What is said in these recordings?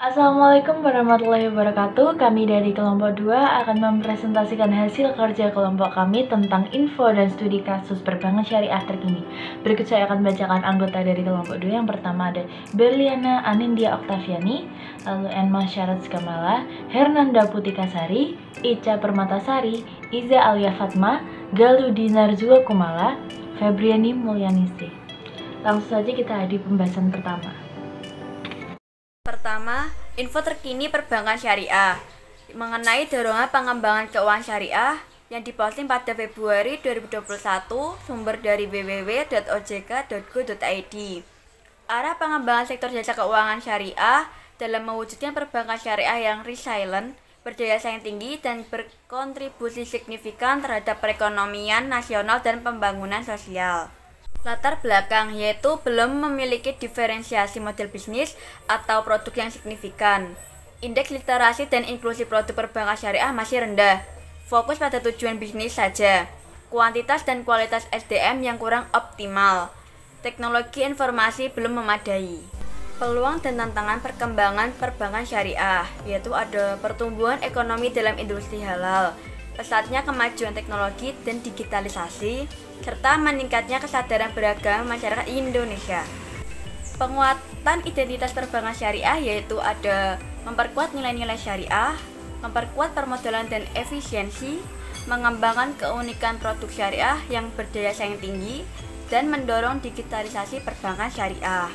Assalamualaikum warahmatullahi wabarakatuh. Kami dari kelompok 2 akan mempresentasikan hasil kerja kelompok kami tentang info dan studi kasus perbankan syariah terkini. Berikut saya akan bacakan anggota dari kelompok 2. Yang pertama ada Berliana Anindya Oktaviani, lalu Enma Syarat Kamala, Hernanda Putikasari, Ica Permatasari, Iza Alia Fatma, Galuh Dinarzua Kumala, Febriani Mulyanisi. Langsung saja kita di pembahasan pertama. Pertama, info terkini perbankan syariah mengenai dorongan pengembangan keuangan syariah yang diposting pada Februari 2021, sumber dari www.ojk.go.id. Arah pengembangan sektor jasa keuangan syariah dalam mewujudkan perbankan syariah yang resilient, berdaya saing tinggi, dan berkontribusi signifikan terhadap perekonomian nasional dan pembangunan sosial. Latar belakang yaitu belum memiliki diferensiasi model bisnis atau produk yang signifikan. Indeks literasi dan inklusi produk perbankan syariah masih rendah. Fokus pada tujuan bisnis saja. Kuantitas dan kualitas SDM yang kurang optimal. Teknologi informasi belum memadai. Peluang dan tantangan perkembangan perbankan syariah yaitu ada pertumbuhan ekonomi dalam industri halal, pesatnya kemajuan teknologi dan digitalisasi, serta meningkatnya kesadaran beragama masyarakat Indonesia. Penguatan identitas perbankan syariah yaitu ada memperkuat nilai-nilai syariah, memperkuat permodalan dan efisiensi, mengembangkan keunikan produk syariah yang berdaya saing tinggi, dan mendorong digitalisasi perbankan syariah.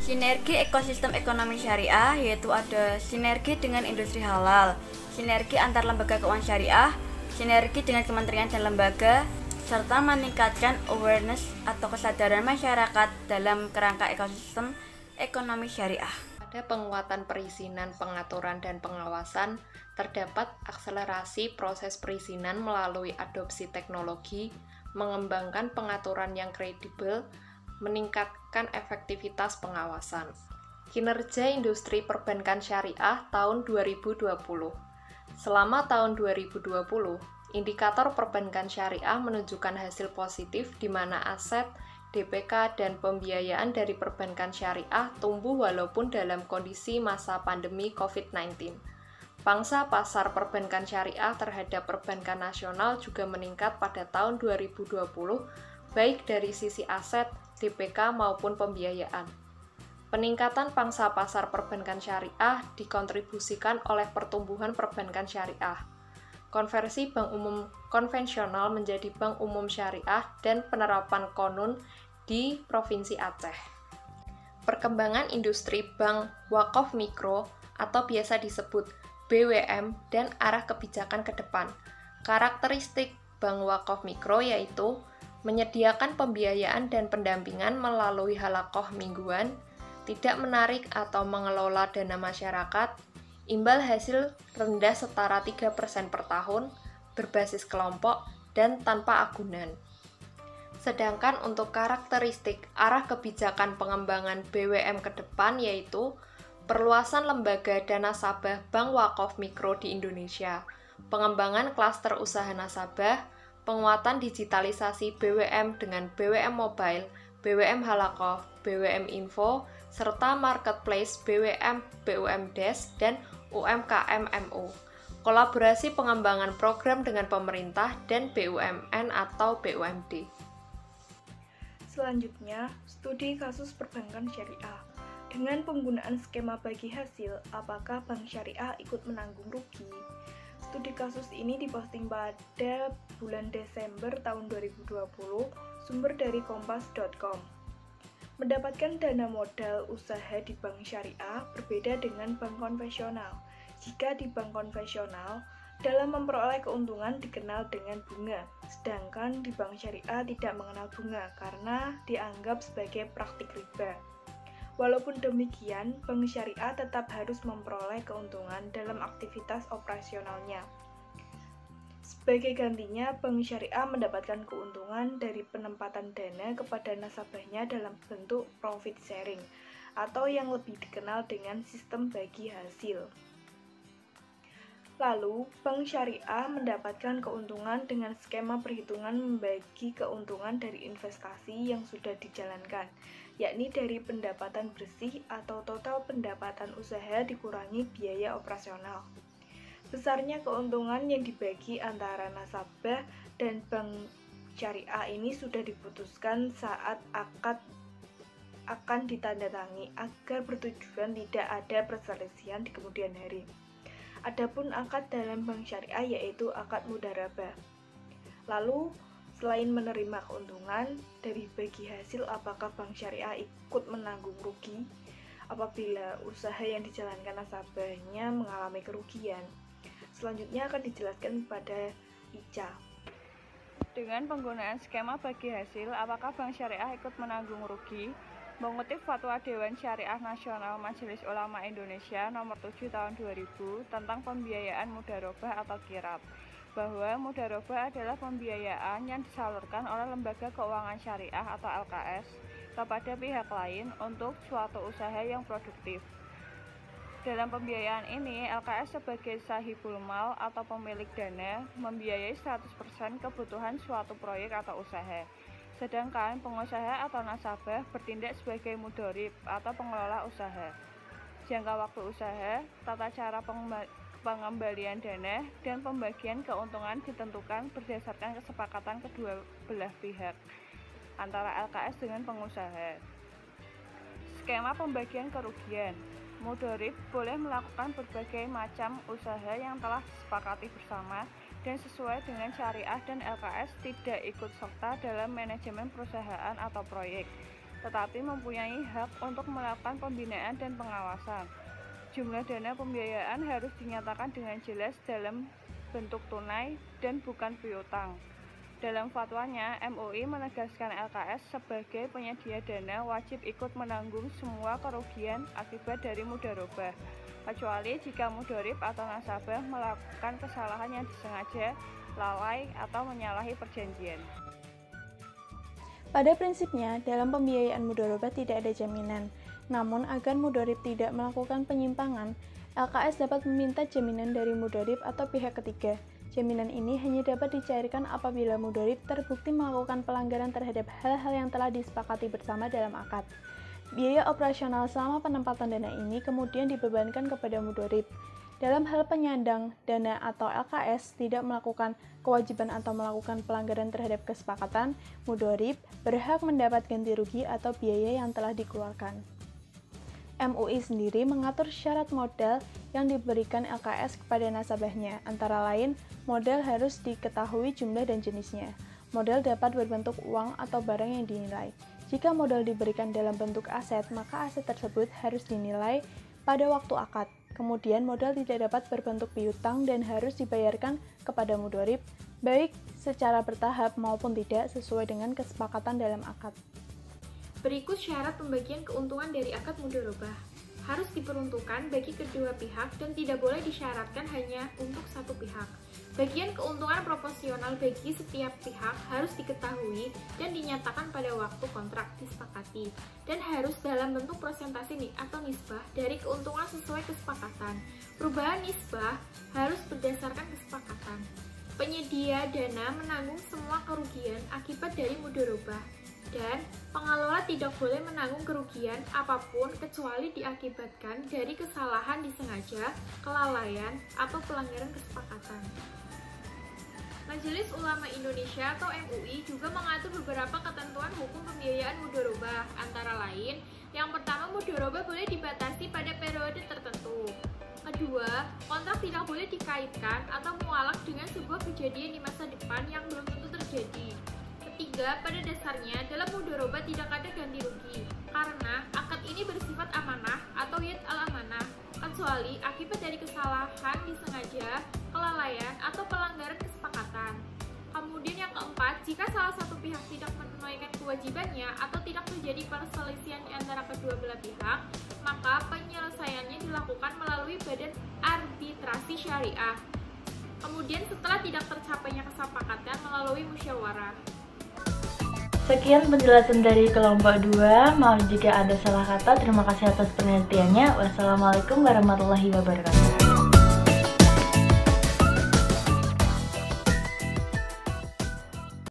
Sinergi ekosistem ekonomi syariah yaitu ada sinergi dengan industri halal, sinergi antar lembaga keuangan syariah, sinergi dengan kementerian dan lembaga, serta meningkatkan awareness atau kesadaran masyarakat dalam kerangka ekosistem ekonomi syariah. Pada penguatan perizinan, pengaturan, dan pengawasan, terdapat akselerasi proses perizinan melalui adopsi teknologi, mengembangkan pengaturan yang kredibel, meningkatkan efektivitas pengawasan. Kinerja industri perbankan syariah tahun 2020. Selama tahun 2020, indikator perbankan syariah menunjukkan hasil positif di mana aset, DPK, dan pembiayaan dari perbankan syariah tumbuh walaupun dalam kondisi masa pandemi COVID-19. Pangsa pasar perbankan syariah terhadap perbankan nasional juga meningkat pada tahun 2020, baik dari sisi aset, DPK, maupun pembiayaan. Peningkatan pangsa pasar perbankan syariah dikontribusikan oleh pertumbuhan perbankan syariah, konversi bank umum konvensional menjadi bank umum syariah, dan penerapan Qonun di Provinsi Aceh. Perkembangan industri bank wakaf mikro atau biasa disebut BWM dan arah kebijakan ke depan. Karakteristik bank wakaf mikro yaitu menyediakan pembiayaan dan pendampingan melalui halakoh mingguan, tidak menarik atau mengelola dana masyarakat, imbal hasil rendah setara 3% per tahun, berbasis kelompok, dan tanpa agunan. Sedangkan untuk karakteristik arah kebijakan pengembangan BWM ke depan yaitu perluasan lembaga dan nasabah bank wakaf mikro di Indonesia, pengembangan klaster usaha nasabah, penguatan digitalisasi BWM dengan BWM Mobile, BWM Halakoh, BWM Info, serta marketplace BWM, BUMDes, dan UMKM MU. Kolaborasi pengembangan program dengan pemerintah dan BUMN atau BUMD. Selanjutnya, studi kasus perbankan syariah. Dengan penggunaan skema bagi hasil, apakah bank syariah ikut menanggung rugi? Studi kasus ini diposting pada bulan Desember tahun 2020, sumber dari kompas.com. Mendapatkan dana modal usaha di bank syariah berbeda dengan bank konvensional. Jika di bank konvensional, dalam memperoleh keuntungan dikenal dengan bunga, sedangkan di bank syariah tidak mengenal bunga karena dianggap sebagai praktik riba. Walaupun demikian, bank syariah tetap harus memperoleh keuntungan dalam aktivitas operasionalnya. Sebagai gantinya, bank syariah mendapatkan keuntungan dari penempatan dana kepada nasabahnya dalam bentuk profit sharing, atau yang lebih dikenal dengan sistem bagi hasil. Lalu, bank syariah mendapatkan keuntungan dengan skema perhitungan membagi keuntungan dari investasi yang sudah dijalankan. yakni dari pendapatan bersih atau total pendapatan usaha dikurangi biaya operasional. Besarnya keuntungan yang dibagi antara nasabah dan bank syariah ini sudah diputuskan saat akad akan ditandatangani agar bertujuan tidak ada perselisihan di kemudian hari. Adapun akad dalam bank syariah yaitu akad mudharabah. Lalu, selain menerima keuntungan dari bagi hasil, apakah bank syariah ikut menanggung rugi apabila usaha yang dijalankan nasabahnya mengalami kerugian? Selanjutnya akan dijelaskan pada Ica. Dengan penggunaan skema bagi hasil, apakah bank syariah ikut menanggung rugi? Mengutip Fatwa Dewan Syariah Nasional Majelis Ulama Indonesia Nomor 7 Tahun 2000 tentang pembiayaan mudharabah atau kirab, bahwa mudharabah adalah pembiayaan yang disalurkan oleh lembaga keuangan syariah atau LKS kepada pihak lain untuk suatu usaha yang produktif. Dalam pembiayaan ini, LKS sebagai sahibul mal atau pemilik dana membiayai 100% kebutuhan suatu proyek atau usaha. Sedangkan pengusaha atau nasabah bertindak sebagai mudharib atau pengelola usaha. Jangka waktu usaha, tata cara pengembalian dana, dan pembagian keuntungan ditentukan berdasarkan kesepakatan kedua belah pihak antara LKS dengan pengusaha. Skema pembagian kerugian. Mudharib boleh melakukan berbagai macam usaha yang telah disepakati bersama dan sesuai dengan syariah, dan LKS tidak ikut serta dalam manajemen perusahaan atau proyek, tetapi mempunyai hak untuk melakukan pembinaan dan pengawasan. Jumlah dana pembiayaan harus dinyatakan dengan jelas dalam bentuk tunai dan bukan piutang. Dalam fatwanya, MUI menegaskan LKS sebagai penyedia dana wajib ikut menanggung semua kerugian akibat dari mudharabah, kecuali jika mudharib atau nasabah melakukan kesalahan yang disengaja, lalai, atau menyalahi perjanjian. Pada prinsipnya, dalam pembiayaan mudharabah tidak ada jaminan. Namun, agar mudharib tidak melakukan penyimpangan, LKS dapat meminta jaminan dari mudharib atau pihak ketiga. Jaminan ini hanya dapat dicairkan apabila mudharib terbukti melakukan pelanggaran terhadap hal-hal yang telah disepakati bersama dalam akad. Biaya operasional selama penempatan dana ini kemudian dibebankan kepada mudharib. Dalam hal penyandang dana atau LKS tidak melakukan kewajiban atau melakukan pelanggaran terhadap kesepakatan, mudharib berhak mendapat ganti rugi atau biaya yang telah dikeluarkan. MUI sendiri mengatur syarat modal yang diberikan LKS kepada nasabahnya, antara lain, modal harus diketahui jumlah dan jenisnya. Modal dapat berbentuk uang atau barang yang dinilai. Jika modal diberikan dalam bentuk aset, maka aset tersebut harus dinilai pada waktu akad. Kemudian modal tidak dapat berbentuk piutang dan harus dibayarkan kepada mudharib, baik secara bertahap maupun tidak sesuai dengan kesepakatan dalam akad. Berikut syarat pembagian keuntungan dari akad mudharabah. Harus diperuntukkan bagi kedua pihak dan tidak boleh disyaratkan hanya untuk satu pihak. Bagian keuntungan proporsional bagi setiap pihak harus diketahui dan dinyatakan pada waktu kontrak disepakati, dan harus dalam bentuk persentase atau nisbah dari keuntungan sesuai kesepakatan. Perubahan nisbah harus berdasarkan kesepakatan. Penyedia dana menanggung semua kerugian akibat dari mudharabah, dan pengelola tidak boleh menanggung kerugian apapun kecuali diakibatkan dari kesalahan disengaja, kelalaian, atau pelanggaran kesepakatan. Majelis Ulama Indonesia atau MUI juga mengatur beberapa ketentuan hukum pembiayaan mudharabah, antara lain, yang pertama, mudharabah boleh dibatasi pada periode tertentu. Kedua, kontrak tidak boleh dikaitkan atau mualaf dengan sebuah kejadian di masa depan yang belum tentu terjadi. Ketiga, pada dasarnya dalam mudharabah tidak ada ganti rugi, karena akad ini bersifat amanah atau yad al-amanah, kecuali akibat dari kesalahan disengaja, kelalaian, atau pelanggaran kesepakatan. Kemudian yang keempat, jika salah satu pihak tidak menunaikan kewajibannya atau tidak terjadi perselisihan di antara kedua belah pihak, maka penyelesaiannya dilakukan melalui badan arbitrasi syariah. Kemudian setelah tidak tercapainya kesepakatan melalui musyawarah. Sekian penjelasan dari kelompok 2. Maaf jika ada salah kata. Terima kasih atas perhatiannya. Wassalamualaikum warahmatullahi wabarakatuh.